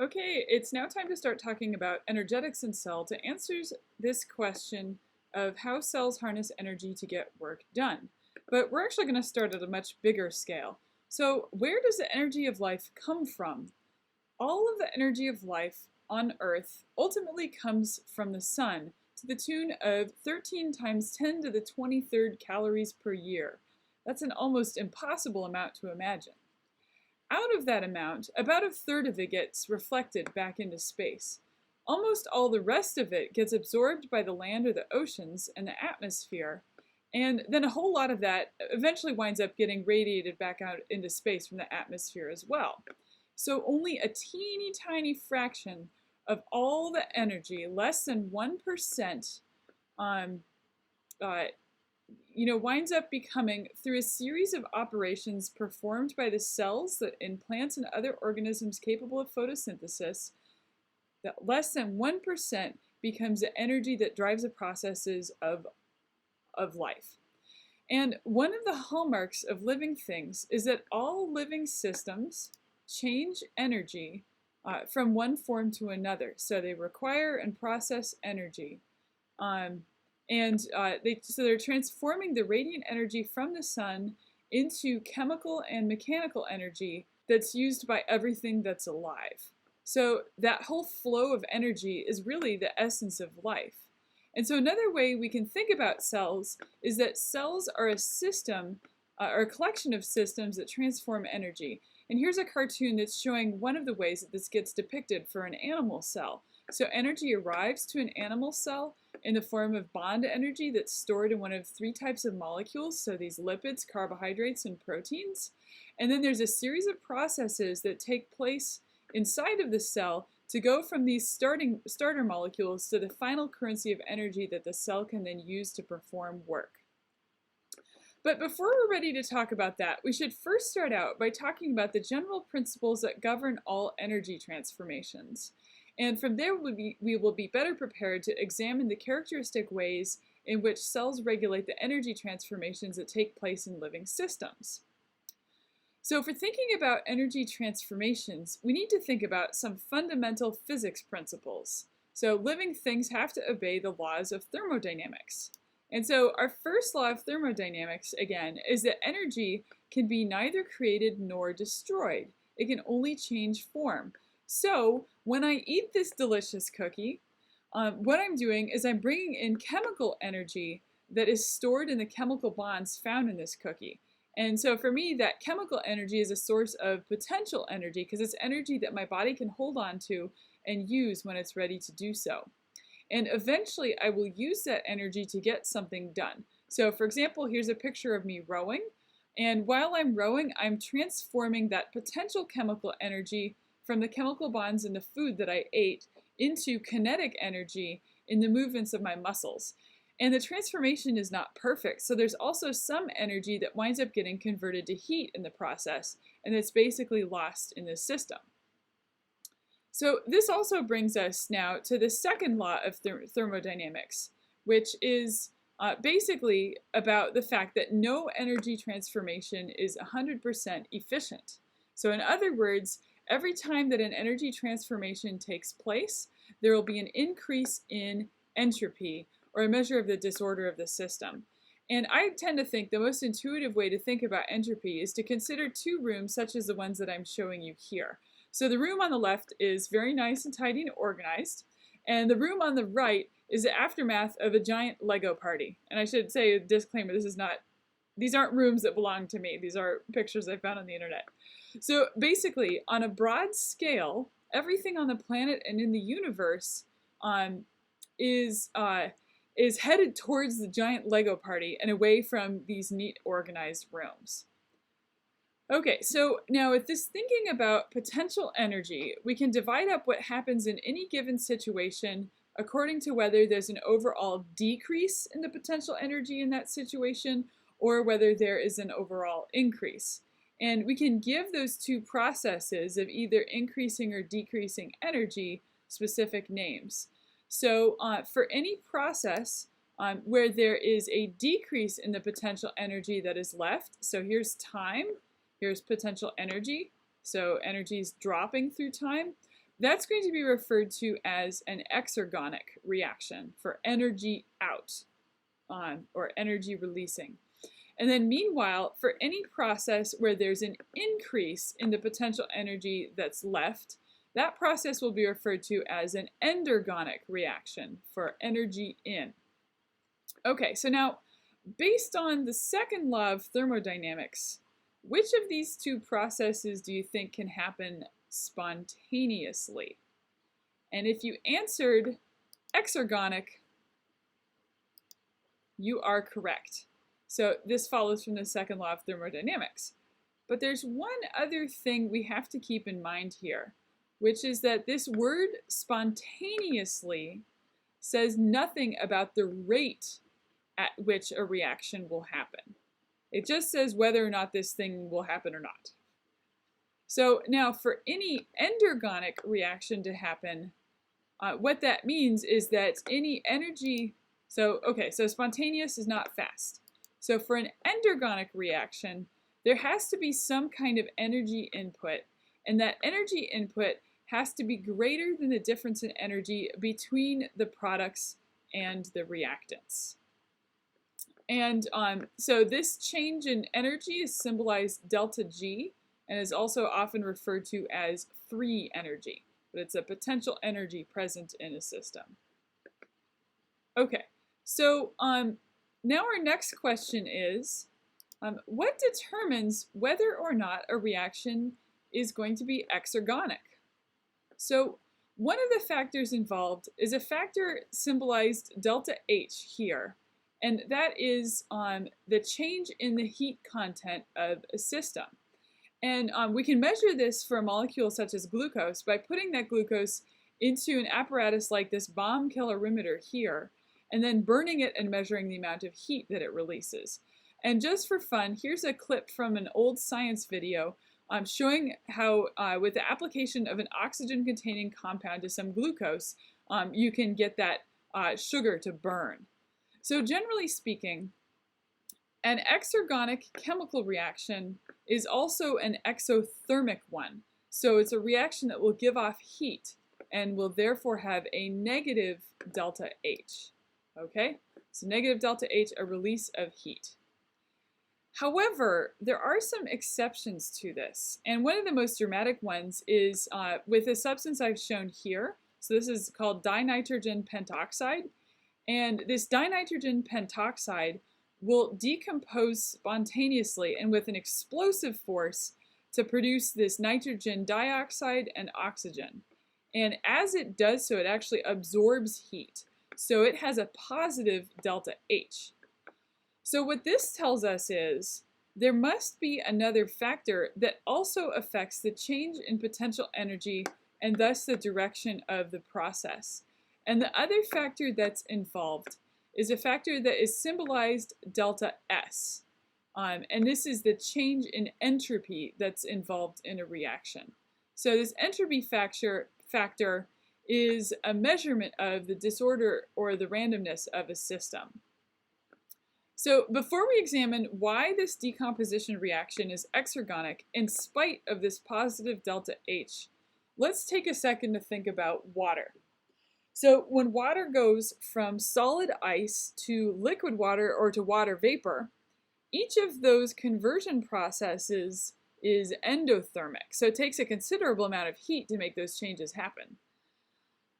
Okay, it's now time to start talking about energetics in cell to answer this question of how cells harness energy to get work done. But we're actually going to start at a much bigger scale. So, where does the energy of life come from? All of the energy of life on Earth ultimately comes from the sun to the tune of 13 times 10 to the 23rd calories per year. That's an almost impossible amount to imagine. Out of that amount, about a third of it gets reflected back into space. Almost all the rest of it gets absorbed by the land or the oceans and the atmosphere, and then a whole lot of that eventually winds up getting radiated back out into space from the atmosphere as well. So only a teeny tiny fraction of all the energy, less than 1%, um, uh, winds up becoming through a series of operations performed by the cells that in plants and other organisms capable of photosynthesis, that less than 1% becomes the energy that drives the processes of life. And one of the hallmarks of living things is that all living systems change energy from one form to another. So they require and process energy. So they're transforming the radiant energy from the sun into chemical and mechanical energy that's used by everything that's alive. So that whole flow of energy is really the essence of life. And so another way we can think about cells is that cells are a system or a collection of systems that transform energy. And here's a cartoon that's showing one of the ways that this gets depicted for an animal cell. So energy arrives to an animal cell in the form of bond energy that's stored in one of three types of molecules, so these lipids, carbohydrates, and proteins. And then there's a series of processes that take place inside of the cell to go from these starter molecules to the final currency of energy that the cell can then use to perform work. But before we're ready to talk about that, we should first start out by talking about the general principles that govern all energy transformations. And from there, we will be better prepared to examine the characteristic ways in which cells regulate the energy transformations that take place in living systems. So for thinking about energy transformations, we need to think about some fundamental physics principles. So living things have to obey the laws of thermodynamics. And so our first law of thermodynamics, again, is that energy can be neither created nor destroyed. It can only change form. So when I eat this delicious cookie, what I'm doing is I'm bringing in chemical energy that is stored in the chemical bonds found in this cookie. And so for me, that chemical energy is a source of potential energy because it's energy that my body can hold on to and use when it's ready to do so. And eventually I will use that energy to get something done. So for example, here's a picture of me rowing. And while I'm rowing, I'm transforming that potential chemical energy from the chemical bonds in the food that I ate into kinetic energy in the movements of my muscles. And the transformation is not perfect, so there's also some energy that winds up getting converted to heat in the process, and it's basically lost in this system. So this also brings us now to the second law of thermodynamics, which is basically about the fact that no energy transformation is 100% efficient. So in other words, every time that an energy transformation takes place, there will be an increase in entropy, or a measure of the disorder of the system. And I tend to think the most intuitive way to think about entropy is to consider two rooms such as the ones that I'm showing you here. So the room on the left is very nice and tidy and organized, and the room on the right is the aftermath of a giant Lego party. And I should say a disclaimer, these aren't rooms that belong to me. These are pictures I found on the internet. So basically, on a broad scale, everything on the planet and in the universe is headed towards the giant Lego party and away from these neat organized rooms. Okay, so now with this thinking about potential energy, we can divide up what happens in any given situation according to whether there's an overall decrease in the potential energy in that situation or whether there is an overall increase. And we can give those two processes of either increasing or decreasing energy specific names. So for any process where there is a decrease in the potential energy that is left, so here's time, here's potential energy, so energy is dropping through time, that's going to be referred to as an exergonic reaction for energy out, or energy releasing. And then meanwhile, for any process where there's an increase in the potential energy that's left, that process will be referred to as an endergonic reaction for energy in. Okay, so now, based on the second law of thermodynamics, which of these two processes do you think can happen spontaneously? And if you answered exergonic, you are correct. So this follows from the second law of thermodynamics. But there's one other thing we have to keep in mind here, which is that this word spontaneously says nothing about the rate at which a reaction will happen. It just says whether or not this thing will happen or not. So now for any endergonic reaction to happen, what that means is that any energy, so spontaneous is not fast. So for an endergonic reaction, there has to be some kind of energy input, and that energy input has to be greater than the difference in energy between the products and the reactants. And so this change in energy is symbolized delta G and is also often referred to as free energy, but it's a potential energy present in a system. Okay, so now our next question is, what determines whether or not a reaction is going to be exergonic? So one of the factors involved is a factor symbolized delta H here, and that is the change in the heat content of a system. And we can measure this for a molecule such as glucose by putting that glucose into an apparatus like this bomb calorimeter here, and then burning it and measuring the amount of heat that it releases. And just for fun, here's a clip from an old science video showing how with the application of an oxygen-containing compound to some glucose, you can get that sugar to burn. So generally speaking, an exergonic chemical reaction is also an exothermic one. So it's a reaction that will give off heat and will therefore have a negative delta H. Okay, so negative delta H, a release of heat. However, there are some exceptions to this, and one of the most dramatic ones is with a substance I've shown here. So this is called dinitrogen pentoxide, and this dinitrogen pentoxide will decompose spontaneously and with an explosive force to produce this nitrogen dioxide and oxygen. And as it does so, it actually absorbs heat. So it has a positive delta H. So what this tells us is there must be another factor that also affects the change in potential energy and thus the direction of the process. And the other factor that's involved is a factor that is symbolized delta S. And this is the change in entropy that's involved in a reaction. So this entropy factor is a measurement of the disorder or the randomness of a system. So before we examine why this decomposition reaction is exergonic in spite of this positive delta H, let's take a second to think about water. So when water goes from solid ice to liquid water or to water vapor, each of those conversion processes is endothermic. So it takes a considerable amount of heat to make those changes happen.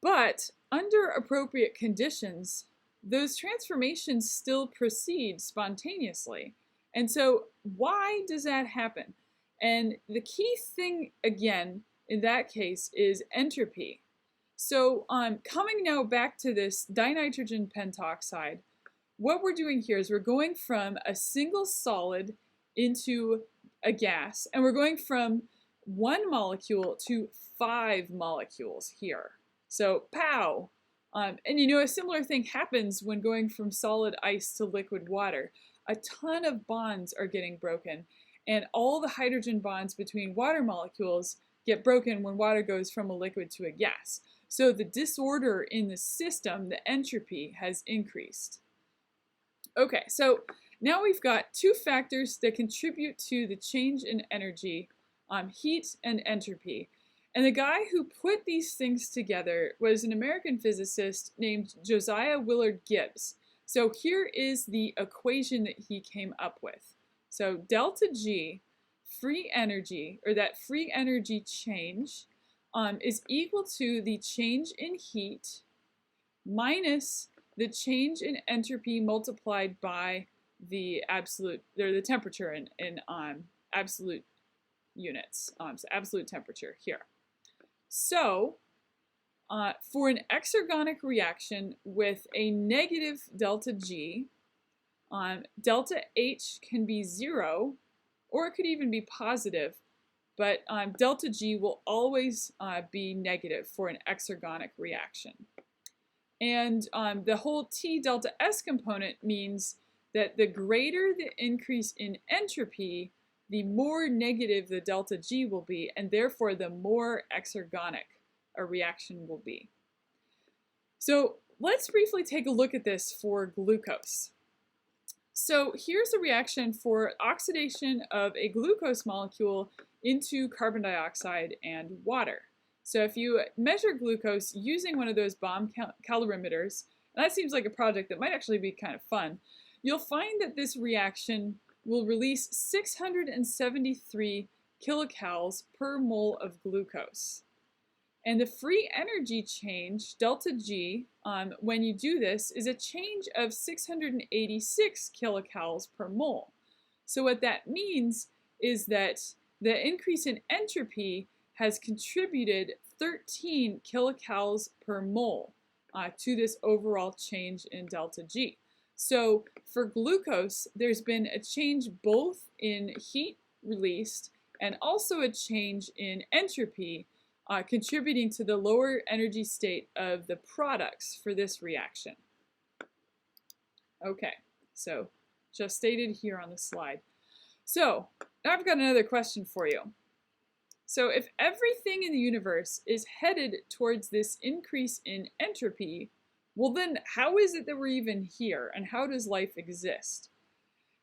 But under appropriate conditions, those transformations still proceed spontaneously. And so why does that happen? And the key thing, again, in that case is entropy. So coming now back to this dinitrogen pentoxide, what we're doing here is we're going from a single solid into a gas, and we're going from 1 molecule to 5 molecules here. So pow! And you know, a similar thing happens when going from solid ice to liquid water. A ton of bonds are getting broken, and all the hydrogen bonds between water molecules get broken when water goes from a liquid to a gas. So the disorder in the system, the entropy, has increased. Okay, so now we've got two factors that contribute to the change in energy, heat and entropy. And the guy who put these things together was an American physicist named Josiah Willard Gibbs. So here is the equation that he came up with. So delta G, free energy, or that free energy change, is equal to the change in heat minus the change in entropy multiplied by the absolute, or the temperature in absolute units, so absolute temperature here. So for an exergonic reaction with a negative delta G, delta H can be 0, or it could even be positive, but delta G will always be negative for an exergonic reaction. And the whole T delta S component means that the greater the increase in entropy, the more negative the delta G will be, and therefore the more exergonic a reaction will be. So let's briefly take a look at this for glucose. So here's a reaction for oxidation of a glucose molecule into carbon dioxide and water. So if you measure glucose using one of those bomb calorimeters, and that seems like a project that might actually be kind of fun, you'll find that this reaction will release 673 kilocalories per mole of glucose. And the free energy change, delta G, when you do this, is a change of 686 kilocalories per mole. So what that means is that the increase in entropy has contributed 13 kilocalories per mole to this overall change in delta G. So for glucose, there's been a change both in heat released and also a change in entropy, contributing to the lower energy state of the products for this reaction. Okay, so just stated here on the slide. So now I've got another question for you. So if everything in the universe is headed towards this increase in entropy, well then how is it that we're even here, and how does life exist?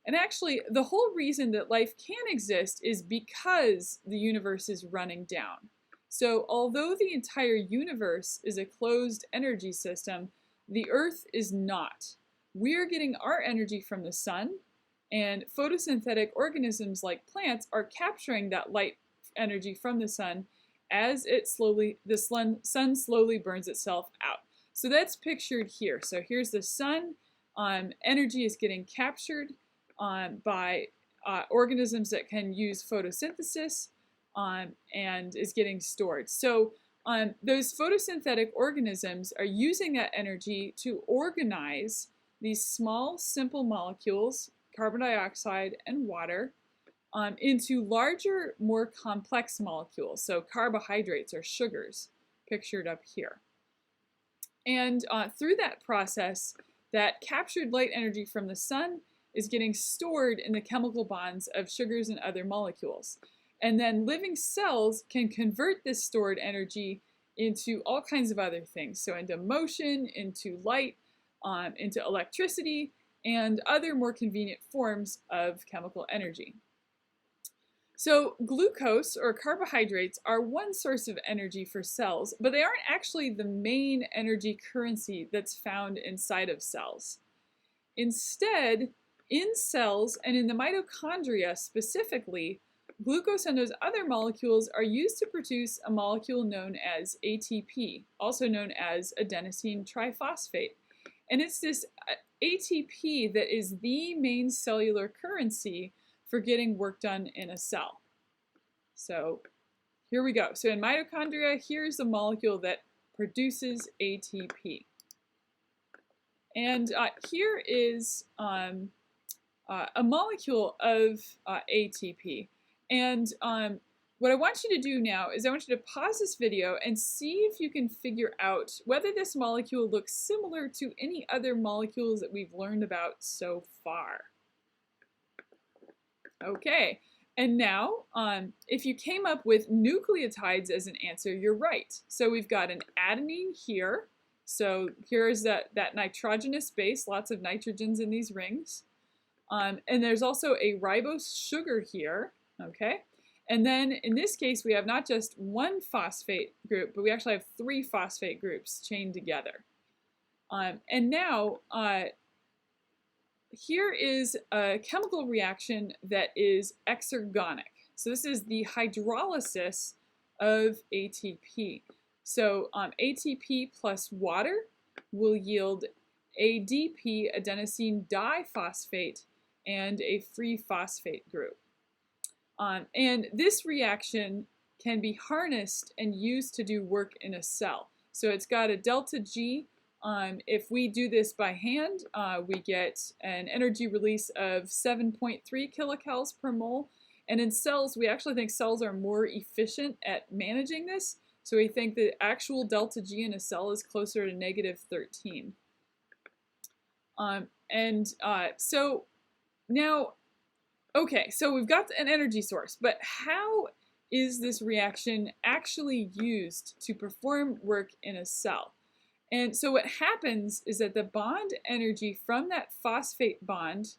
And actually, the whole reason that life can exist is because the universe is running down. So although the entire universe is a closed energy system, the Earth is not. We're getting our energy from the sun, and photosynthetic organisms like plants are capturing that light energy from the sun as the sun slowly burns itself out. So that's pictured here. So here's the sun. Energy is getting captured by organisms that can use photosynthesis and is getting stored. So those photosynthetic organisms are using that energy to organize these small, simple molecules, carbon dioxide and water, into larger, more complex molecules, so carbohydrates or sugars, pictured up here. And through that process, that captured light energy from the sun is getting stored in the chemical bonds of sugars and other molecules. And then living cells can convert this stored energy into all kinds of other things, so into motion, into light, into electricity, and other more convenient forms of chemical energy. So glucose, or carbohydrates, are one source of energy for cells, but they aren't actually the main energy currency that's found inside of cells. Instead, in cells, and in the mitochondria specifically, glucose and those other molecules are used to produce a molecule known as ATP, also known as adenosine triphosphate. And it's this ATP that is the main cellular currency for getting work done in a cell. So here we go. So in mitochondria, here's the molecule that produces ATP. And here is a molecule of ATP. And what I want you to do now is I want you to pause this video and see if you can figure out whether this molecule looks similar to any other molecules that we've learned about so far. Okay, and now if you came up with nucleotides as an answer, you're right. So we've got an adenine here. So here's that nitrogenous base, lots of nitrogens in these rings. And there's also a ribose sugar here, okay? And then in this case, we have not just one phosphate group, but we actually have 3 phosphate groups chained together. And now, here is a chemical reaction that is exergonic. So this is the hydrolysis of ATP. So ATP plus water will yield ADP, adenosine diphosphate, and a free phosphate group. And this reaction can be harnessed and used to do work in a cell. So it's got a delta G. If we do this by hand, we get an energy release of 7.3 kilocalories per mole. And in cells, we actually think cells are more efficient at managing this. So we think the actual delta G in a cell is closer to -13. So now, okay, so we've got an energy source, but how is this reaction actually used to perform work in a cell? And so what happens is that the bond energy from that phosphate bond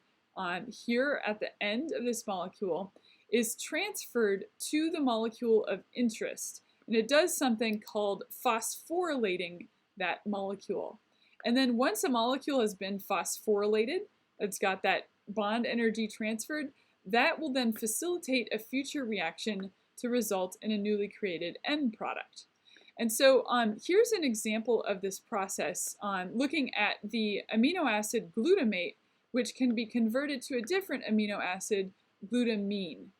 here at the end of this molecule is transferred to the molecule of interest. And it does something called phosphorylating that molecule. And then once a molecule has been phosphorylated, it's got that bond energy transferred, that will then facilitate a future reaction to result in a newly created end product. And so here's an example of this process looking at the amino acid glutamate, which can be converted to a different amino acid, glutamine.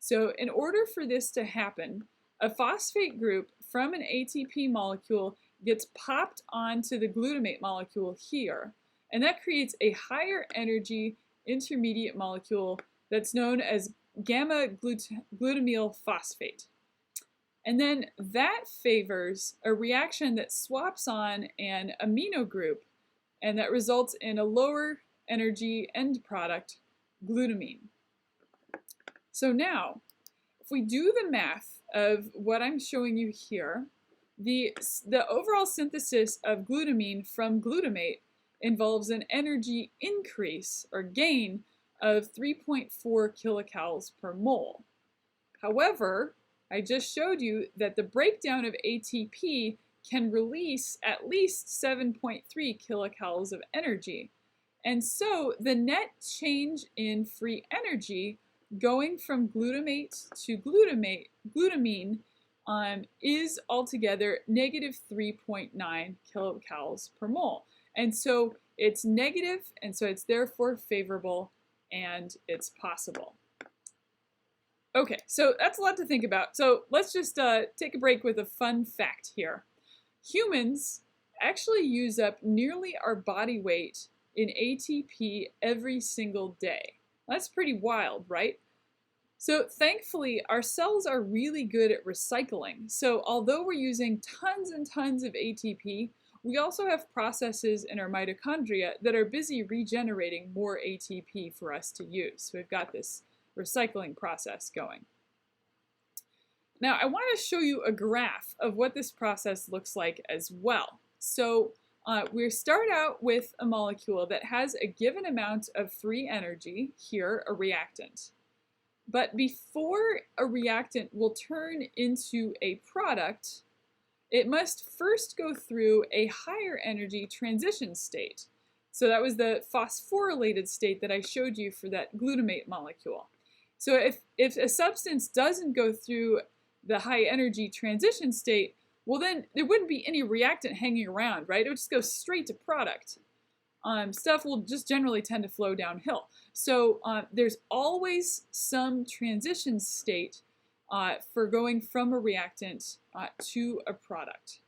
So in order for this to happen, a phosphate group from an ATP molecule gets popped onto the glutamate molecule here, and that creates a higher energy intermediate molecule that's known as gamma-glutamyl phosphate. And then that favors a reaction that swaps on an amino group, and that results in a lower energy end product, glutamine. So now, if we do the math of what I'm showing you here, the overall synthesis of glutamine from glutamate involves an energy increase or gain of 3.4 kilocalories per mole. However, I just showed you that the breakdown of ATP can release at least 7.3 kilocalories of energy. And so the net change in free energy going from glutamate to glutamine is altogether negative 3.9 kilocalories per mole. And so it's negative, and so it's therefore favorable, and it's possible. Okay, so that's a lot to think about. So let's just take a break with a fun fact here. Humans actually use up nearly our body weight in ATP every single day. That's pretty wild, right? So thankfully, our cells are really good at recycling. So although we're using tons and tons of ATP, we also have processes in our mitochondria that are busy regenerating more ATP for us to use. So we've got this recycling process going. Now I want to show you a graph of what this process looks like as well. So we start out with a molecule that has a given amount of free energy, here a reactant. But before a reactant will turn into a product, it must first go through a higher energy transition state. So that was the phosphorylated state that I showed you for that glutamate molecule. So if a substance doesn't go through the high energy transition state, well then there wouldn't be any reactant hanging around, right? It would just go straight to product. Stuff will just generally tend to flow downhill. So there's always some transition state for going from a reactant to a product.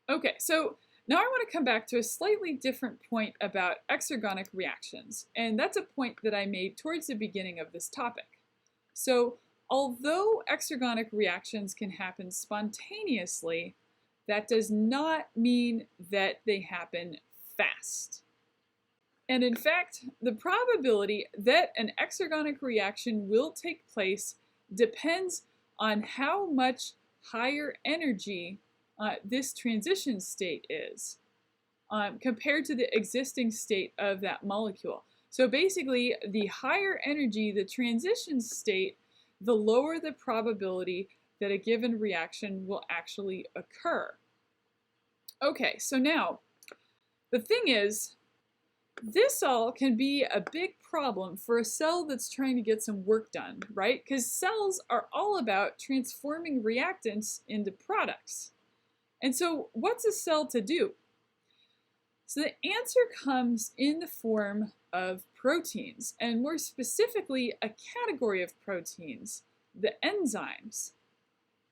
Okay, so now I want to come back to a slightly different point about exergonic reactions, and that's a point that I made towards the beginning of this topic. So although exergonic reactions can happen spontaneously, that does not mean that they happen fast. And in fact, the probability that an exergonic reaction will take place depends on how much higher energy this transition state is compared to the existing state of that molecule. So basically, the higher energy the transition state, the lower the probability that a given reaction will actually occur. Okay, so now, the thing is, this all can be a big problem for a cell that's trying to get some work done, right? Because cells are all about transforming reactants into products. And so what's a cell to do? So the answer comes in the form of proteins, and more specifically, a category of proteins, the enzymes.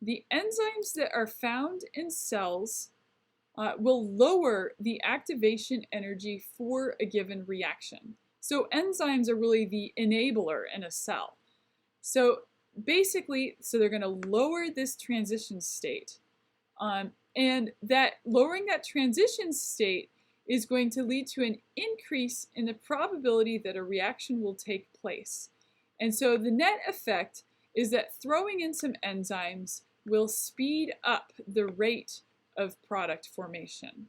The enzymes that are found in cells will lower the activation energy for a given reaction. So enzymes are really the enabler in a cell. So basically, they're going to lower this transition state. And that lowering that transition state is going to lead to an increase in the probability that a reaction will take place. And so the net effect is that throwing in some enzymes will speed up the rate of product formation.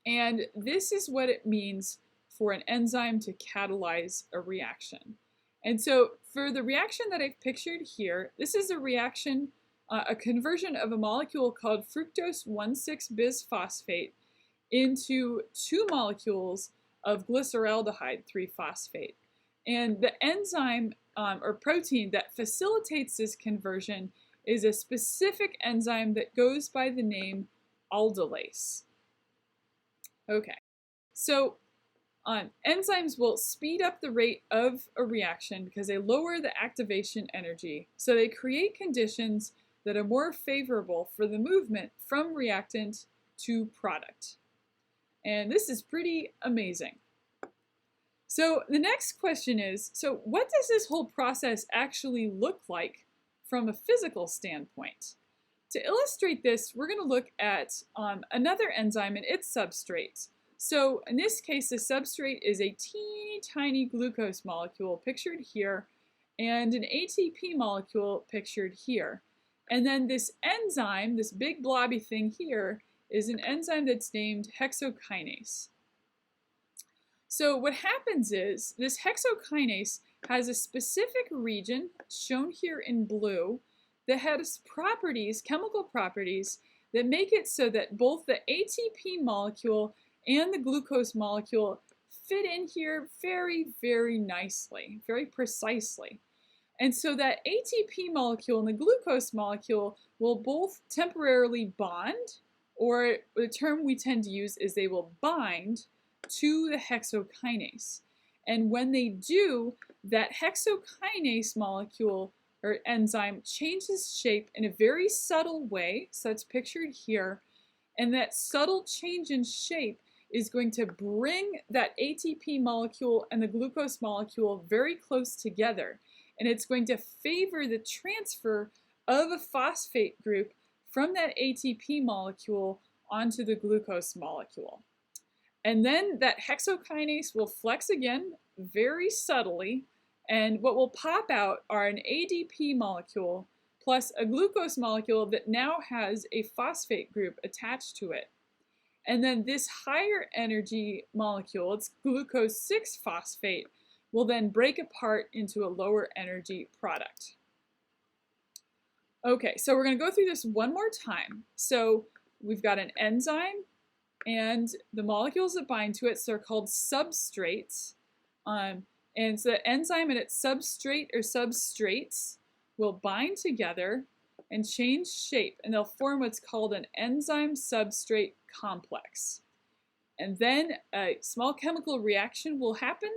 And this is what it means for an enzyme to catalyze a reaction. And so for the reaction that I've pictured here, this is a reaction, a conversion of a molecule called fructose 1,6-bisphosphate into 2 molecules of glyceraldehyde 3-phosphate. And the enzyme or protein that facilitates this conversion is a specific enzyme that goes by the name aldolase. Okay, so enzymes will speed up the rate of a reaction because they lower the activation energy. So they create conditions that are more favorable for the movement from reactant to product. And this is pretty amazing. So the next question is, so what does this whole process actually look like from a physical standpoint? To illustrate this, we're going to look at another enzyme and its substrate. So in this case, the substrate is a teeny tiny glucose molecule pictured here and an ATP molecule pictured here. And then this enzyme, this big blobby thing here, is an enzyme that's named hexokinase. So what happens is this hexokinase has a specific region shown here in blue that has properties, chemical properties, that make it so that both the ATP molecule and the glucose molecule fit in here very, very nicely, very precisely. And so that ATP molecule and the glucose molecule will both temporarily bond, or the term we tend to use is they will bind to the hexokinase. And when they do, that hexokinase molecule or enzyme changes shape in a very subtle way, so that's pictured here, and that subtle change in shape is going to bring that ATP molecule and the glucose molecule very close together, and it's going to favor the transfer of a phosphate group from that ATP molecule onto the glucose molecule. And then that hexokinase will flex again very subtly, and what will pop out are an ADP molecule plus a glucose molecule that now has a phosphate group attached to it. And then this higher energy molecule, it's glucose 6-phosphate, will then break apart into a lower energy product. Okay, so we're going to go through this one more time. So we've got an enzyme and the molecules that bind to it, so they're called substrates. And so the enzyme and its substrate or substrates will bind together and change shape, and they'll form what's called an enzyme-substrate complex. And then a small chemical reaction will happen,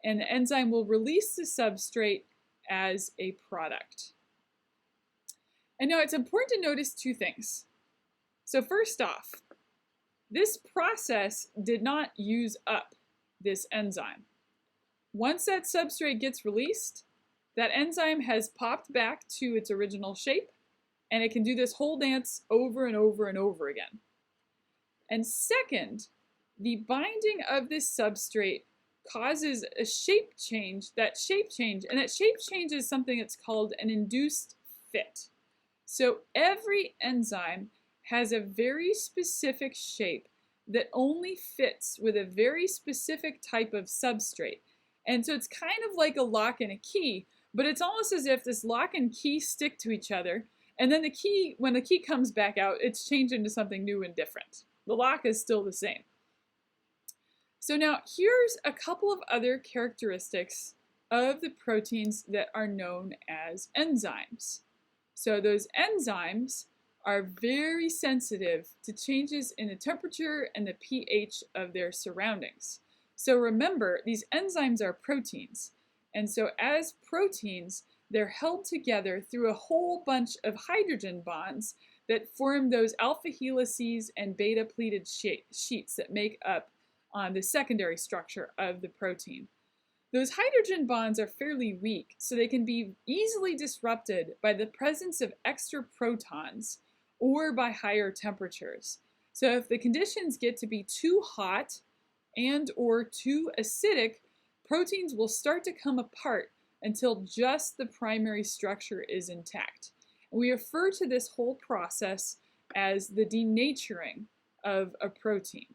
and the enzyme will release the substrate as a product. And now it's important to notice two things. So first off, this process did not use up this enzyme. Once that substrate gets released, that enzyme has popped back to its original shape, and it can do this whole dance over and over and over again. And second, the binding of this substrate causes a shape change, and that shape change is something that's called an induced fit. So every enzyme has a very specific shape that only fits with a very specific type of substrate. And so it's kind of like a lock and a key, But it's almost as if this lock and key stick to each other, and then the key, when the key comes back out, it's changed into something new and different. The lock is still the same. So now here's a couple of other characteristics of the proteins that are known as enzymes. So those enzymes are very sensitive to changes in the temperature and the pH of their surroundings. So remember, these enzymes are proteins. And so as proteins, they're held together through a whole bunch of hydrogen bonds that form those alpha helices and beta pleated sheets that make up the secondary structure of the protein. Those hydrogen bonds are fairly weak, so they can be easily disrupted by the presence of extra protons or by higher temperatures. So if the conditions get to be too hot and or too acidic, proteins will start to come apart until just the primary structure is intact. And we refer to this whole process as the denaturing of a protein.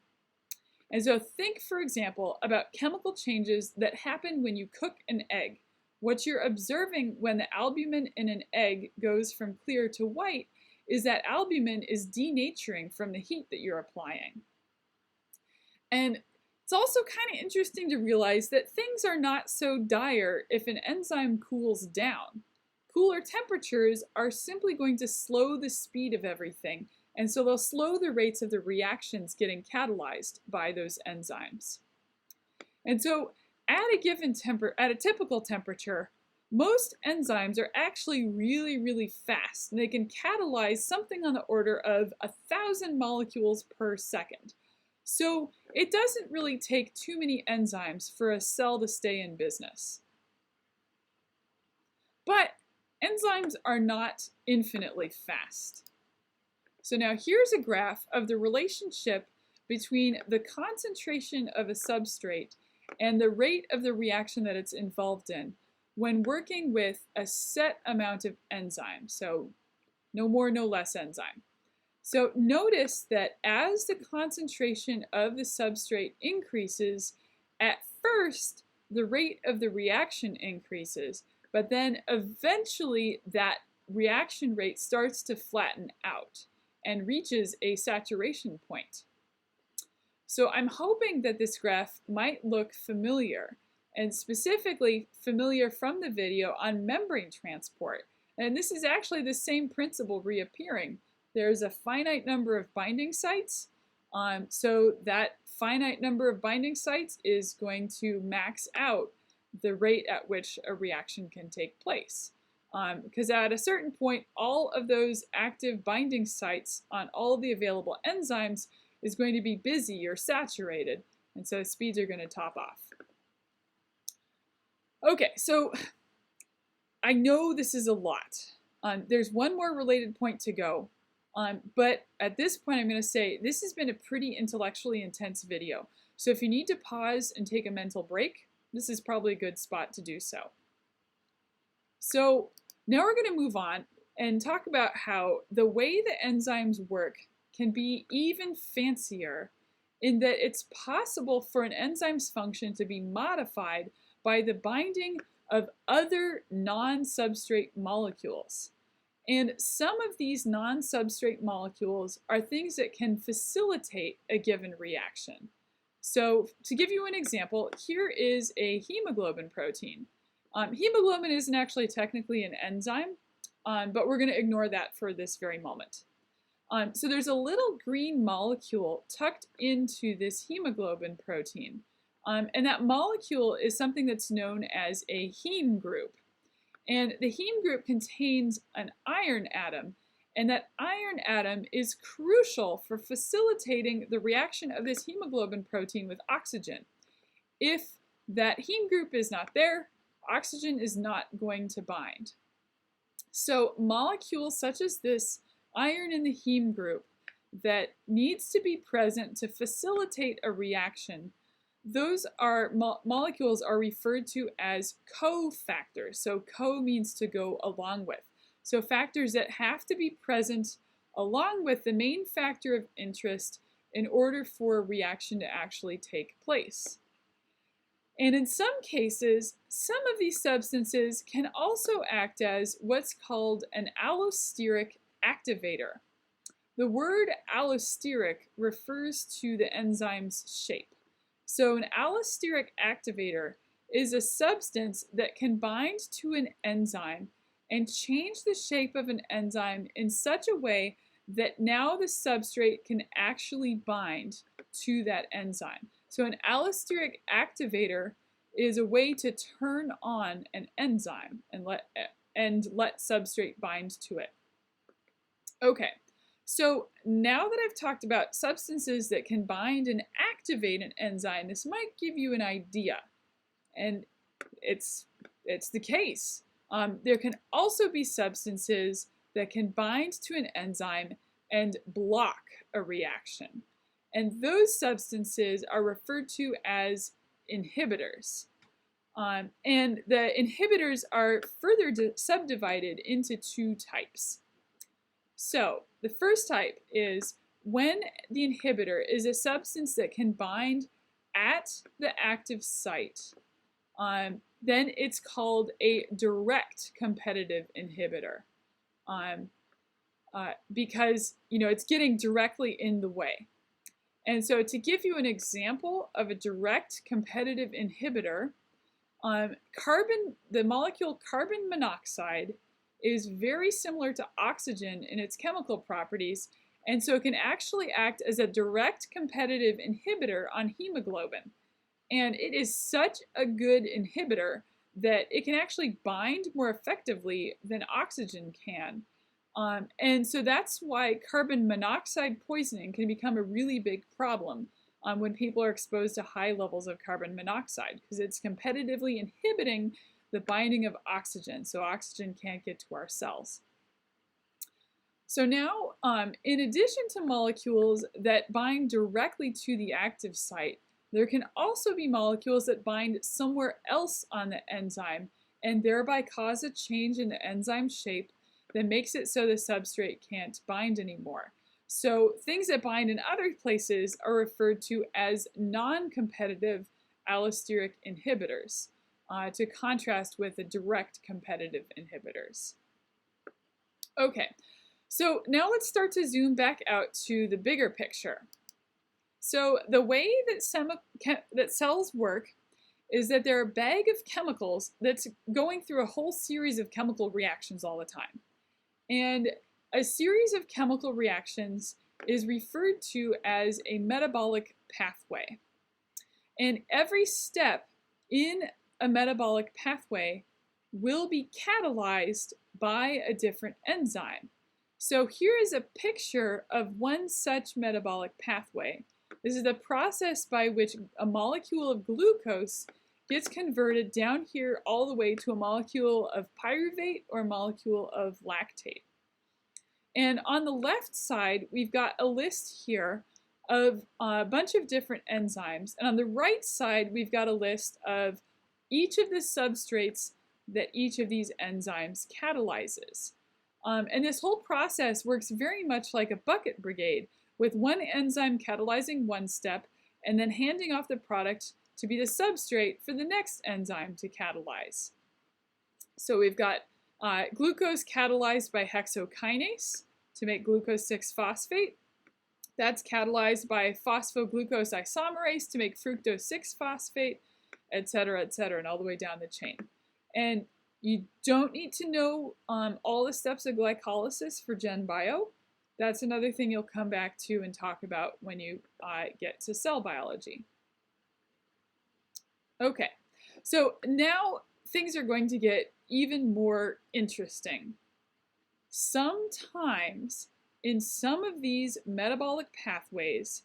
And so think, for example, about chemical changes that happen when you cook an egg. What you're observing when the albumin in an egg goes from clear to white is that albumin is denaturing from the heat that you're applying. And it's also kind of interesting to realize that things are not so dire if an enzyme cools down. Cooler temperatures are simply going to slow the speed of everything, and so they'll slow the rates of the reactions getting catalyzed by those enzymes. And so at a typical temperature, most enzymes are actually really, really fast. They can catalyze something on the order of 1,000 molecules per second. So it doesn't really take too many enzymes for a cell to stay in business. But enzymes are not infinitely fast. So now here's a graph of the relationship between the concentration of a substrate and the rate of the reaction that it's involved in when working with a set amount of enzyme. So no more, no less enzyme. So notice that as the concentration of the substrate increases, at first the rate of the reaction increases, but then eventually that reaction rate starts to flatten out and reaches a saturation point. So I'm hoping that this graph might look familiar, and specifically familiar from the video on membrane transport. And this is actually the same principle reappearing. There's a finite number of binding sites, so that finite number of binding sites is going to max out the rate at which a reaction can take place. Because at a certain point, all of those active binding sites on all of the available enzymes is going to be busy or saturated, and so speeds are going to top off. Okay, so I know this is a lot. There's one more related point to go, but at this point I'm going to say this has been a pretty intellectually intense video. So if you need to pause and take a mental break, this is probably a good spot to do so. So now we're going to move on and talk about how the way the enzymes work can be even fancier in that it's possible for an enzyme's function to be modified by the binding of other non-substrate molecules. And some of these non-substrate molecules are things that can facilitate a given reaction. So to give you an example, here is a hemoglobin protein. Hemoglobin isn't actually technically an enzyme, but we're going to ignore that for this very moment. So there's a little green molecule tucked into this hemoglobin protein. And that molecule is something that's known as a heme group. And the heme group contains an iron atom, and that iron atom is crucial for facilitating the reaction of this hemoglobin protein with oxygen. If that heme group is not there, oxygen is not going to bind. So molecules such as this iron in the heme group that needs to be present to facilitate a reaction, those are molecules are referred to as cofactors. So co means to go along with. So factors that have to be present along with the main factor of interest in order for a reaction to actually take place. And in some cases, some of these substances can also act as what's called an allosteric activator. The word allosteric refers to the enzyme's shape. So an allosteric activator is a substance that can bind to an enzyme and change the shape of an enzyme in such a way that now the substrate can actually bind to that enzyme. So an allosteric activator is a way to turn on an enzyme and let substrate bind to it. Okay, so now that I've talked about substances that can bind and activate an enzyme, this might give you an idea, and it's the case. There can also be substances that can bind to an enzyme and block a reaction. And those substances are referred to as inhibitors. And the inhibitors are further subdivided into two types. So the first type is when the inhibitor is a substance that can bind at the active site, then it's called a direct competitive inhibitor. Because it's getting directly in the way. And so to give you an example of a direct competitive inhibitor, the molecule carbon monoxide is very similar to oxygen in its chemical properties, and so it can actually act as a direct competitive inhibitor on hemoglobin. And it is such a good inhibitor that it can actually bind more effectively than oxygen can. And so that's why carbon monoxide poisoning can become a really big problem when people are exposed to high levels of carbon monoxide, because it's competitively inhibiting the binding of oxygen, so oxygen can't get to our cells. So now, in addition to molecules that bind directly to the active site, there can also be molecules that bind somewhere else on the enzyme and thereby cause a change in the enzyme shape that makes it so the substrate can't bind anymore. So things that bind in other places are referred to as non-competitive allosteric inhibitors, to contrast with the direct competitive inhibitors. Okay, so now let's start to zoom back out to the bigger picture. So the way that cells work is that they're a bag of chemicals that's going through a whole series of chemical reactions all the time. And a series of chemical reactions is referred to as a metabolic pathway. And every step in a metabolic pathway will be catalyzed by a different enzyme. So here is a picture of one such metabolic pathway. This is the process by which a molecule of glucose gets converted down here all the way to a molecule of pyruvate or a molecule of lactate. And on the left side, we've got a list here of a bunch of different enzymes. And on the right side, we've got a list of each of the substrates that each of these enzymes catalyzes. And this whole process works very much like a bucket brigade, with one enzyme catalyzing one step and then handing off the product to be the substrate for the next enzyme to catalyze. So we've got glucose catalyzed by hexokinase to make glucose 6-phosphate. That's catalyzed by phosphoglucose isomerase to make fructose 6-phosphate, etc., and all the way down the chain. And you don't need to know all the steps of glycolysis for Gen Bio. That's another thing you'll come back to and talk about when you get to cell biology. Okay, so now things are going to get even more interesting. Sometimes in some of these metabolic pathways,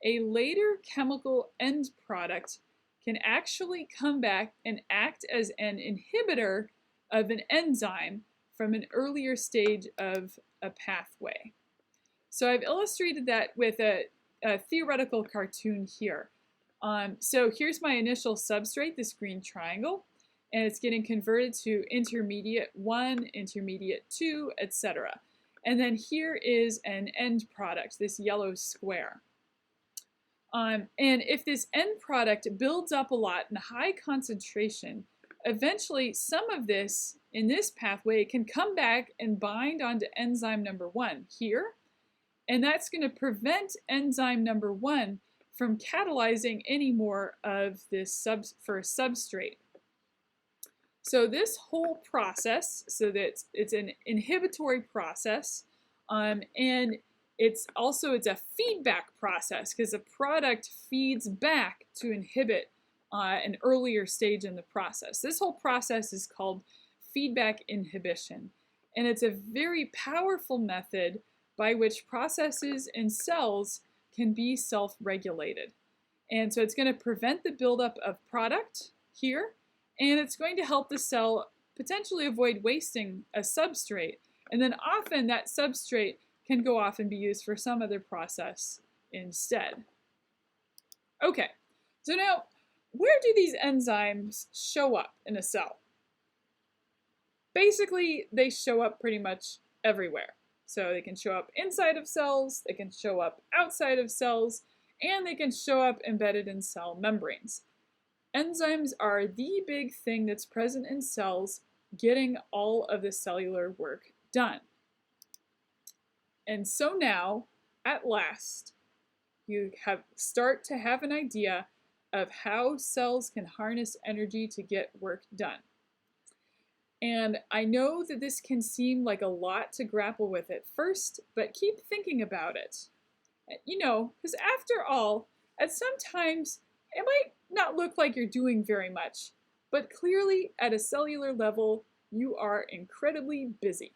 a later chemical end product can actually come back and act as an inhibitor of an enzyme from an earlier stage of a pathway. So I've illustrated that with a theoretical cartoon here. So here's my initial substrate, this green triangle, and it's getting converted to intermediate 1, intermediate 2, etc. And then here is an end product, this yellow square. And if this end product builds up a lot in high concentration, eventually some of this in this pathway can come back and bind onto enzyme number 1 here, and that's going to prevent enzyme number 1 from catalyzing any more of this first substrate. So this whole process, so that it's an inhibitory process, and it's a feedback process because the product feeds back to inhibit an earlier stage in the process. This whole process is called feedback inhibition, and it's a very powerful method by which processes in cells can be self-regulated. And so it's going to prevent the buildup of product here, and it's going to help the cell potentially avoid wasting a substrate. And then often that substrate can go off and be used for some other process instead. Okay, so now where do these enzymes show up in a cell? Basically, they show up pretty much everywhere. So they can show up inside of cells, they can show up outside of cells, and they can show up embedded in cell membranes. Enzymes are the big thing that's present in cells, getting all of the cellular work done. And so now, at last, you start to have an idea of how cells can harness energy to get work done. And I know that this can seem like a lot to grapple with at first, but keep thinking about it. You know, because after all, at some times, it might not look like you're doing very much, but clearly at a cellular level, you are incredibly busy.